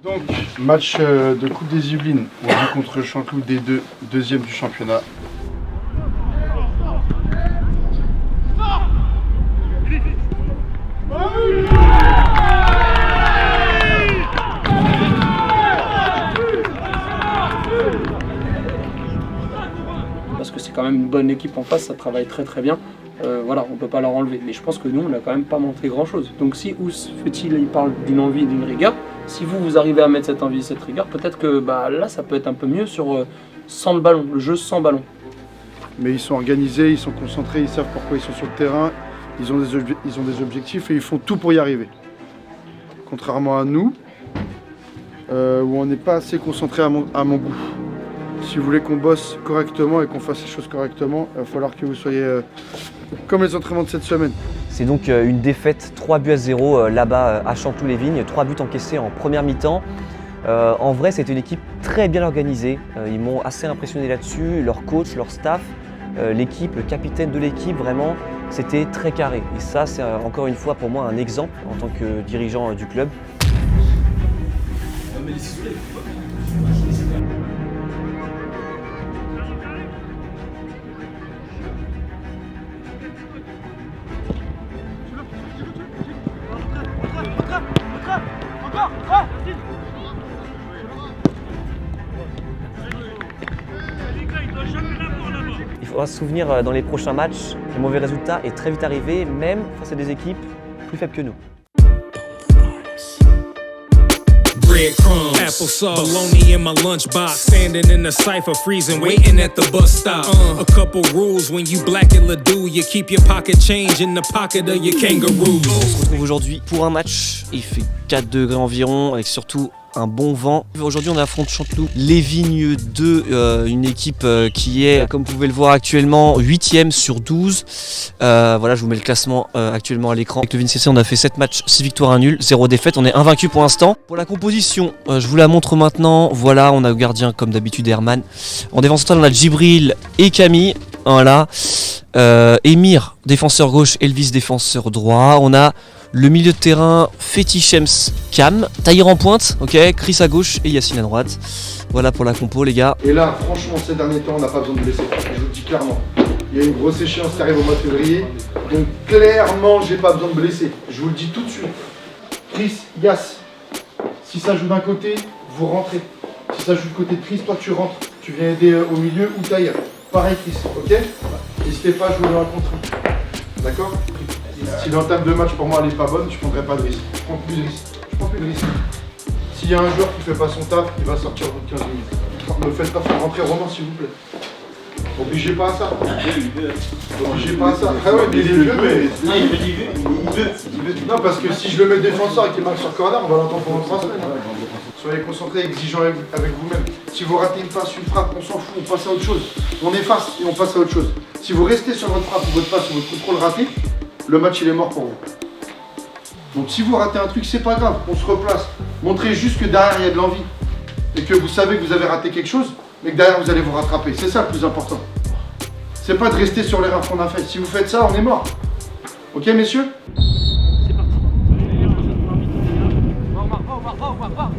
Donc, match de Coupe des Yvelines, on joue contre Chanteloup des deuxième du championnat. Parce que c'est quand même une bonne équipe en face, ça travaille très très bien. Voilà, on ne peut pas leur enlever. Mais je pense que nous, on n'a quand même pas montré grand chose. Donc si Ous Fetil il parle d'une envie et d'une rigueur, si vous arrivez à mettre cette envie et cette rigueur, peut-être que là, ça peut être un peu mieux sur sans le ballon, le jeu sans ballon. Mais ils sont organisés, ils sont concentrés, ils savent pourquoi ils sont sur le terrain, ils ont des objectifs et ils font tout pour y arriver. Contrairement à nous, où on n'est pas assez concentré à mon goût. Si vous voulez qu'on bosse correctement et qu'on fasse les choses correctement, il va falloir que vous soyez comme les entraînements de cette semaine. C'est donc une défaite 3-0 là-bas à Chanteloup-les-Vignes, 3 buts encaissés en première mi-temps. En vrai, c'est une équipe très bien organisée. Ils m'ont assez impressionné là-dessus, leur coach, leur staff, l'équipe, le capitaine de l'équipe, vraiment, c'était très carré. Et ça, c'est encore une fois pour moi un exemple en tant que dirigeant du club. Il faudra se souvenir dans les prochains matchs, les mauvais résultats est très vite arrivé, même face à des équipes plus faibles que nous. Breadcrumbs, applesauce, bologna in my lunchbox, standing in the cypher, freezing, waiting at the bus stop. A couple rules: when you black it, do you keep your pocket change in the pocket of your kangaroo. On se retrouve aujourd'hui pour un match. Il fait 4 degrés environ, avec surtout un bon vent. Aujourd'hui, on affronte Chanteloup-les-Vignes 2, une équipe qui est, comme vous pouvez le voir actuellement, 8e sur 12. Voilà, je vous mets le classement actuellement à l'écran. Avec le VinCC, on a fait 7 matchs, 6 victoires, 1 nul, 0 défaite. On est invaincu pour l'instant. Pour la composition, je vous la montre maintenant. Voilà, on a au gardien, comme d'habitude, Herman. En défense centrale, on a Djibril et Camille. Voilà. Émir, défenseur gauche, Elvis, défenseur droit. On a le milieu de terrain, Fetichems, Cam, Tahir en pointe, ok, Chris à gauche et Yacine à droite. Voilà pour la compo, les gars. Et là, franchement, ces derniers temps, on n'a pas besoin de blesser. Je vous le dis clairement. Il y a une grosse échéance qui arrive au mois de février. Donc, clairement, j'ai pas besoin de blesser. Je vous le dis tout de suite. Chris, Yass, si ça joue d'un côté, vous rentrez. Si ça joue du côté de Chris, toi, tu rentres. Tu viens aider au milieu ou Tahir. Pareil, Chris, ok? N'hésitez pas à jouer dans la contre. D'accord? Si l'entame de match pour moi elle est pas bonne, je prendrai pas de risque. Je prends plus de risque. S'il y a un joueur qui fait pas son taf, il va sortir au bout de 15 minutes. Ne me faites pas faire rentrer Romain s'il vous plaît. Obligez pas à ça. Obligez pas à ça. Ah ouais, mais il est vieux, mais. Non, il veut. Non, parce que si je le mets défenseur et qu'il marque sur corner, on va l'entendre pendant 3 semaines. Soyez concentrés, exigeants avec vous-même. Si vous ratez une passe, une frappe, on s'en fout, on passe à autre chose. On efface et on passe à autre chose. Si vous restez sur votre frappe ou votre passe ou votre contrôle raté, le match il est mort pour vous. Donc si vous ratez un truc, c'est pas grave, on se replace. Montrez juste que derrière il y a de l'envie. Et que vous savez que vous avez raté quelque chose, mais que derrière vous allez vous rattraper. C'est ça le plus important. C'est pas de rester sur l'erreur qu'on a faite. Si vous faites ça, on est mort. Ok messieurs? C'est parti. Va.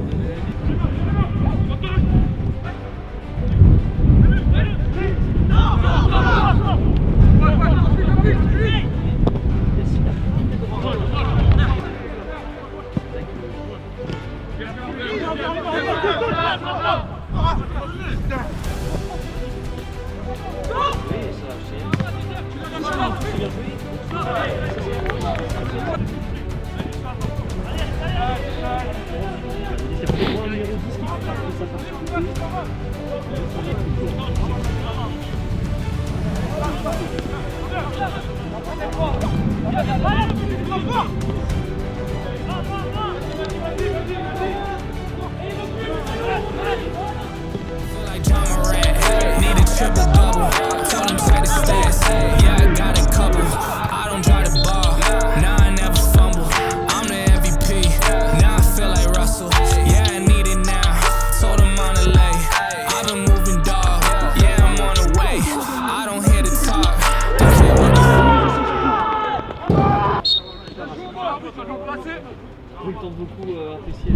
Beaucoup apprécié.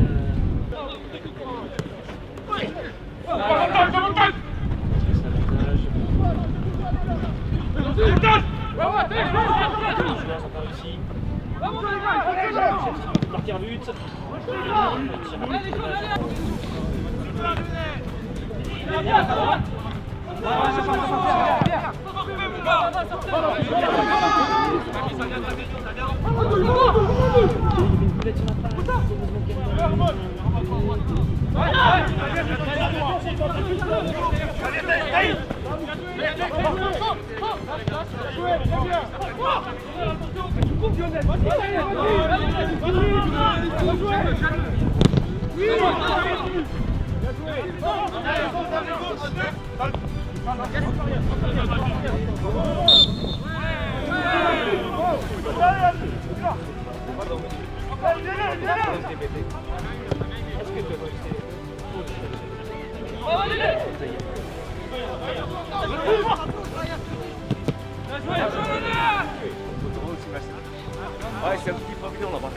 Ouais, c'est un petit pavillon là-bas.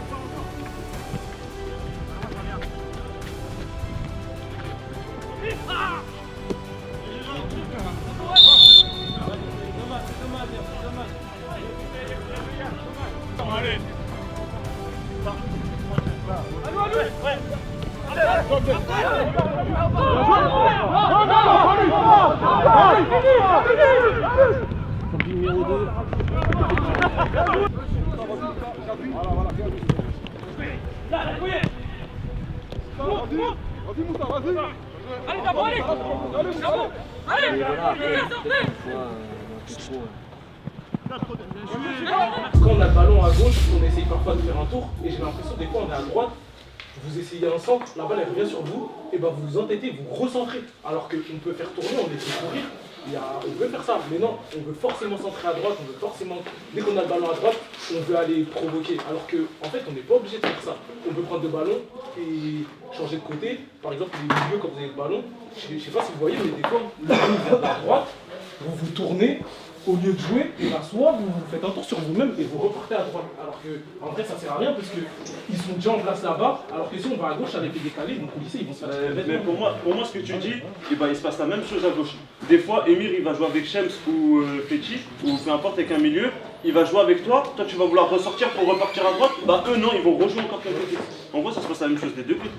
Numéro 2. Quand on a le ballon à gauche, on essaye parfois de faire un tour et j'ai l'impression des fois on est à droite, vous essayez un centre, la balle elle revient sur vous et ben vous vous entêtez, vous recentrez. Alors qu'on peut faire tourner, on essaie de courir, on peut faire ça, mais non, on veut forcément centrer à droite, on veut forcément, dès qu'on a le ballon à droite, on veut aller provoquer. Alors que en fait on n'est pas obligé de faire ça. On peut prendre le ballon et changer de côté. Par exemple les milieux quand vous avez le ballon, je sais pas si vous voyez, mais des fois le ballon vient de la droite, vous vous tournez. Au lieu de jouer, et ben soit vous faites un tour sur vous-même et vous repartez à droite. Alors que en vrai ça sert à rien parce que ils sont déjà en place là-bas, alors que si on va à gauche avec les décalés, ils vont coulisser, ils vont se faire Mais pour moi ce que tu dis, eh ben, il se passe la même chose à gauche. Des fois, Emir il va jouer avec Shems ou Fethi, ou peu importe avec un milieu, il va jouer avec toi, toi tu vas vouloir ressortir pour repartir à droite, bah eux non, ils vont rejouer encore quelque côté. En gros ça se passe la même chose des deux côtés.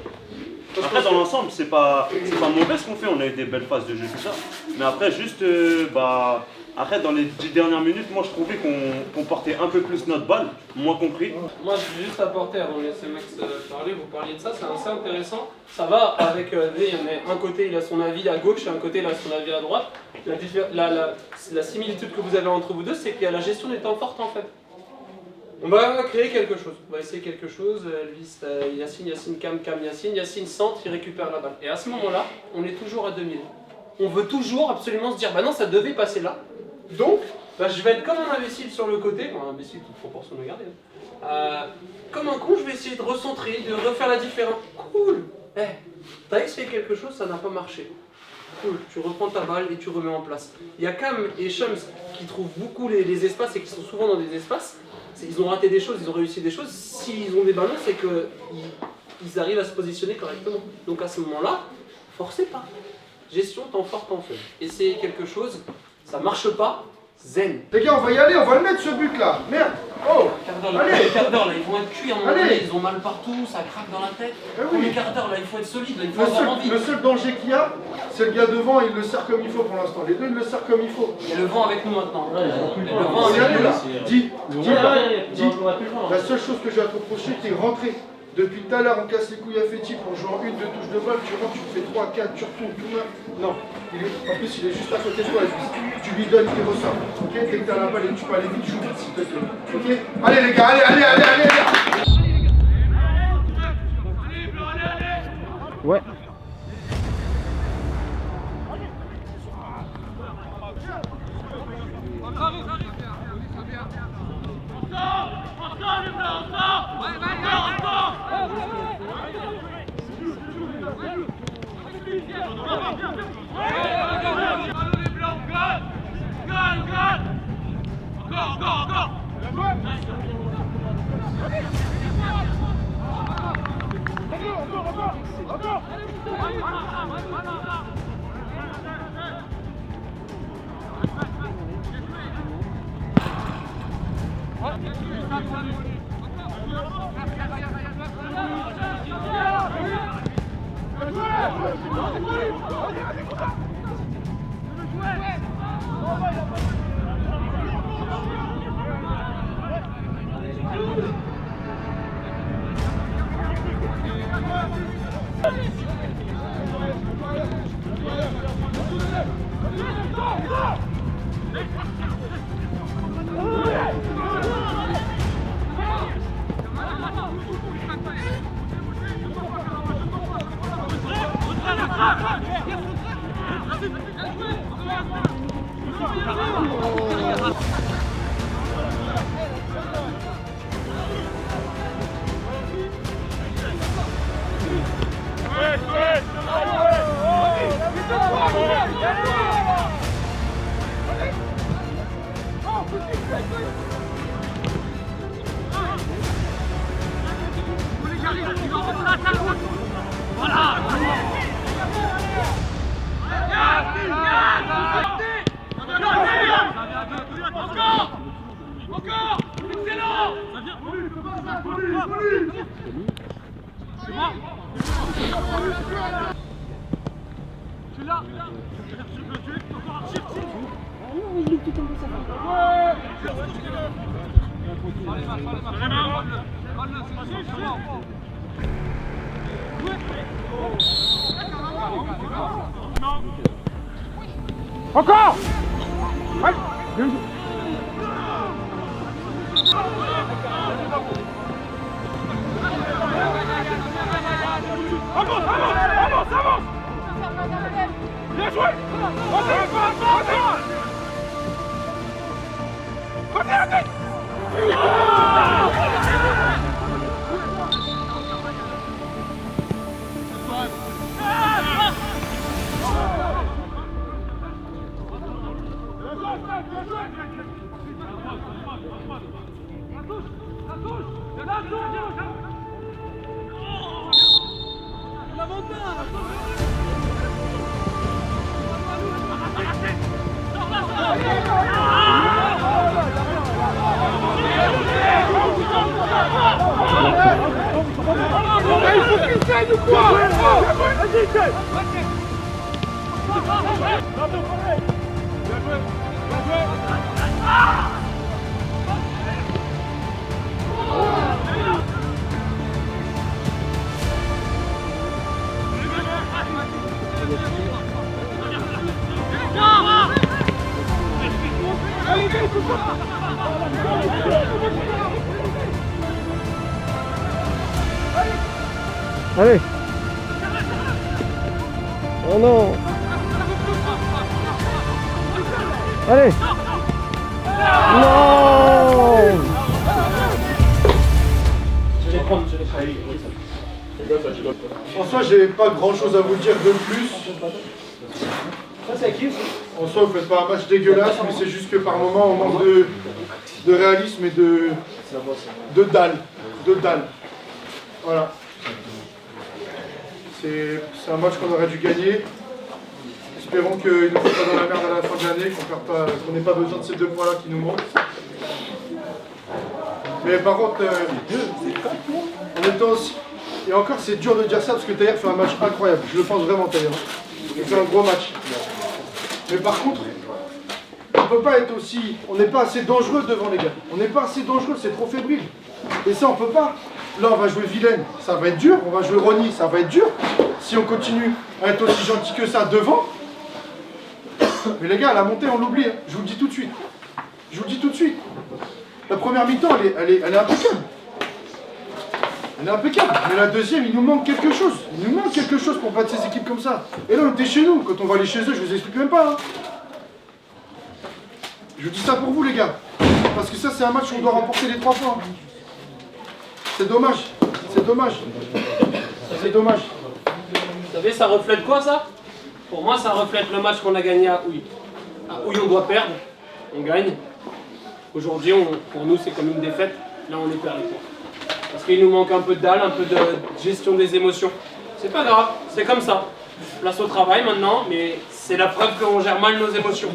Après dans l'ensemble c'est pas mauvais ce qu'on fait, on a eu des belles phases de jeu tout ça. Mais après juste après dans les 10 dernières minutes, moi je trouvais qu'on portait un peu plus notre balle, moins compris. Moi je vais juste apporter avant de laisser Max parler, vous parliez de ça, c'est assez intéressant. Ça va avec un côté il a son avis à gauche et un côté il a son avis à droite. La similitude que vous avez entre vous deux, c'est qu'il y a la gestion des temps forts en fait. On va créer quelque chose, on va essayer quelque chose, Elvis, Yacine, Cam, Yacine centre, il récupère la balle. Et à ce moment-là, on est toujours à 2000. On veut toujours absolument se dire, bah non ça devait passer là. Donc, bah, je vais être comme un imbécile sur le côté, un imbécile toute proportion de garder. Comme un con, je vais essayer de recentrer, de refaire la différence. Cool. T'as essayé quelque chose, ça n'a pas marché. Cool, tu reprends ta balle et tu remets en place. Il y a Cam et Shams qui trouvent beaucoup les espaces et qui sont souvent dans des espaces. Ils ont raté des choses, ils ont réussi des choses. S'ils ont des ballons, c'est qu'ils arrivent à se positionner correctement. Donc à ce moment-là, forcez pas. Gestion, temps fort, temps faible. Essayez quelque chose, ça marche pas, zen. Les gars, on va y aller, on va le mettre ce but là. Merde. Oh. Le quart d'heure là, ils vont être cuits à un moment Allez. donné, ils ont mal partout, ça craque dans la tête. oui. Le quart d'heure là, il faut être solide, là, il faut avoir envie. Le seul danger qu'il y a, c'est le gars devant, il le sert comme il faut pour l'instant. Les deux, ils le serrent comme il faut. Il y a le vent avec nous maintenant. On va y aller là. Dis, la seule chose que j'ai à te reprocher, t'es rentré. Depuis tout à l'heure, on casse les couilles à Fethi pour jouer en 1-2 touches de balle. Tu rentres, tu fais 3, 4, tu retournes, tout neuf. Non, en plus, il est juste à côté de toi. Tu lui donnes tes ressorts. Ok, dès que t'as la balle et que tu peux aller vite, joue vite, s'il te plaît. Ok, allez les gars, allez. Ouais. Encore Allez. Oh non. Allez. Non. Je vais prendre. François, j'ai pas grand chose à vous dire de plus. Ça, c'est à qui aussi? En soi, vous faites pas un match dégueulasse, mais c'est juste que par moment, on manque de réalisme et de dalle. De dalle. Voilà. C'est un match qu'on aurait dû gagner. Espérons qu'il ne nous faut pas dans la merde à la fin de l'année, qu'on n'ait pas besoin de ces 2 points-là qui nous manquent. Mais par contre, on était aussi... Et encore, c'est dur de dire ça parce que Taïr fait un match incroyable. Je le pense vraiment, Taïr. Il fait un gros match. Mais par contre, on peut pas être aussi... On n'est pas assez dangereux devant les gars. On n'est pas assez dangereux, c'est trop fébrile. Et ça, on peut pas. Là, on va jouer Vilaine, ça va être dur. On va jouer Rony, ça va être dur. Si on continue à être aussi gentil que ça devant. Mais les gars, à la montée, on l'oublie. Hein. Je vous le dis tout de suite. Je vous le dis tout de suite. La première mi-temps, elle est impeccable. Elle est impeccable. Mais la deuxième, il nous manque quelque chose. Il nous manque quelque chose pour battre ces équipes comme ça. Et là, on était chez nous. Quand on va aller chez eux, je vous explique même pas. Hein. Je vous dis ça pour vous, les gars. Parce que ça, c'est un match où on doit remporter les 3 points. C'est dommage. C'est dommage. C'est dommage. Vous savez, ça reflète quoi, ça? Pour moi, ça reflète le match qu'on a gagné à Houille. À Houille, on doit perdre. On gagne. Aujourd'hui, pour nous, c'est comme une défaite. Là, on est perd les points. Parce qu'il nous manque un peu de dalle, un peu de gestion des émotions. C'est pas grave, c'est comme ça. Place au travail maintenant, mais c'est la preuve qu'on gère mal nos émotions.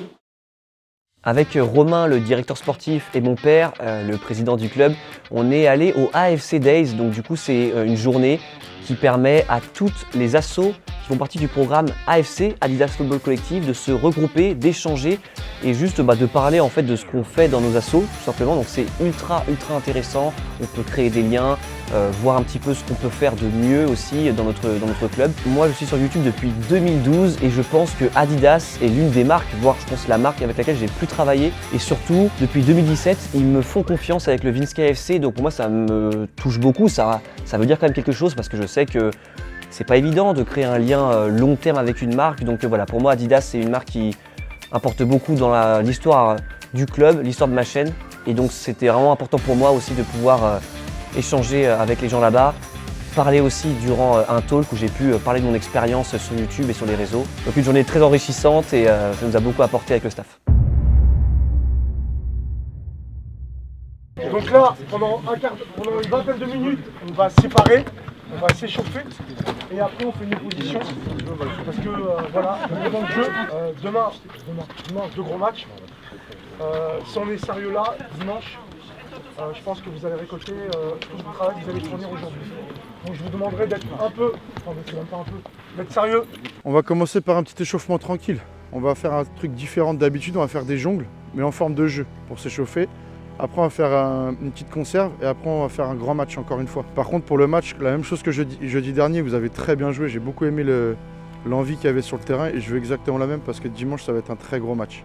Avec Romain, le directeur sportif, et mon père, le président du club, on est allé au AFC Days. Donc du coup, c'est une journée qui permet à toutes les assos qui font partie du programme AFC, Adidas Football Collective, de se regrouper, d'échanger et juste de parler en fait de ce qu'on fait dans nos assos, tout simplement. Donc c'est ultra intéressant, on peut créer des liens, voir un petit peu ce qu'on peut faire de mieux aussi dans notre club. Moi je suis sur YouTube depuis 2012 et je pense que Adidas est l'une des marques, voire je pense la marque avec laquelle j'ai le plus travaillé. Et surtout, depuis 2017, ils me font confiance avec le Vinska FC, donc pour moi ça me touche beaucoup, ça veut dire quand même quelque chose parce que je sais que c'est pas évident de créer un lien long terme avec une marque. Donc voilà, pour moi Adidas c'est une marque qui importe beaucoup dans l'histoire du club, l'histoire de ma chaîne. Et donc c'était vraiment important pour moi aussi de pouvoir échanger avec les gens là-bas, parler aussi durant un talk où j'ai pu parler de mon expérience sur YouTube et sur les réseaux. Donc une journée très enrichissante et ça nous a beaucoup apporté avec le staff. Donc là, pendant une vingtaine de minutes, on va se séparer, on va s'échauffer et après on fait une opposition. Parce que voilà, le moment de jeu, demain, 2 gros matchs. Si on est sérieux là, dimanche, je pense que vous allez récolter tout le travail que vous allez fournir aujourd'hui. Donc je vous demanderai d'être d'être sérieux. On va commencer par un petit échauffement tranquille. On va faire un truc différent d'habitude, on va faire des jongles, mais en forme de jeu pour s'échauffer. Après on va faire une petite conserve et après on va faire un grand match encore une fois. Par contre pour le match, la même chose que jeudi dernier, vous avez très bien joué, j'ai beaucoup aimé l'envie qu'il y avait sur le terrain et je veux exactement la même parce que dimanche ça va être un très gros match.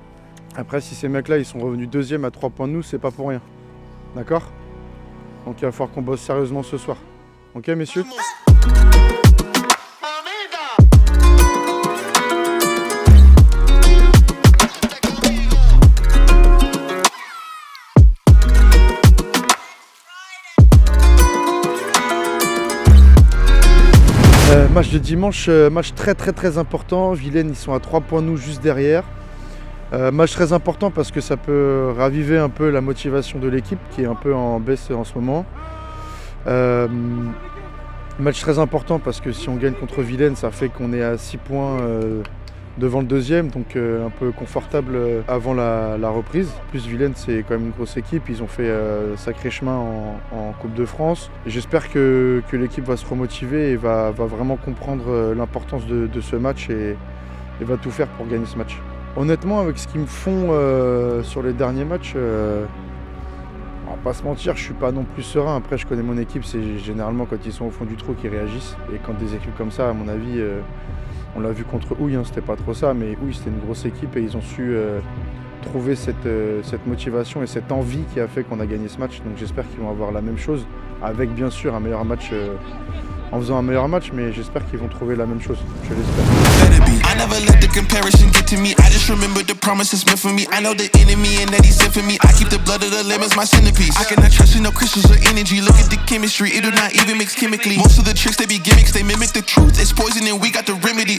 Après si ces mecs là ils sont revenus deuxième à 3 points de nous, c'est pas pour rien. D'accord? Donc il va falloir qu'on bosse sérieusement ce soir. Ok messieurs? Match de dimanche, match très important. Vilaine, ils sont à 3 points de nous juste derrière. Match très important parce que ça peut raviver un peu la motivation de l'équipe qui est un peu en baisse en ce moment. Match très important parce que si on gagne contre Vilaine, ça fait qu'on est à 6 points devant le deuxième, donc un peu confortable avant la reprise. Plus Vilaine, c'est quand même une grosse équipe, ils ont fait sacré chemin en Coupe de France. J'espère que l'équipe va se remotiver et va vraiment comprendre l'importance de ce match et va tout faire pour gagner ce match. Honnêtement, avec ce qu'ils me font sur les derniers matchs, on va pas se mentir, je suis pas non plus serein. Après, je connais mon équipe, c'est généralement quand ils sont au fond du trou qu'ils réagissent. Et quand des équipes comme ça, à mon avis, on l'a vu contre Houille, hein, c'était pas trop ça, mais Houille c'était une grosse équipe et ils ont su trouver cette motivation et cette envie qui a fait qu'on a gagné ce match. Donc j'espère qu'ils vont avoir la même chose, avec bien sûr un meilleur match, en faisant un meilleur match, mais j'espère qu'ils vont trouver la même chose, je l'espère. I never let the comparison get to me. I just remember the promises meant for me. I know the enemy and that he sent for me. I keep the blood of the lamb as my centerpiece. I cannot trust in no crystals or energy. Look at the chemistry, it do not even mix chemically. Most of the tricks they be gimmicks, they mimic the truth. It's poison and we got the remedy.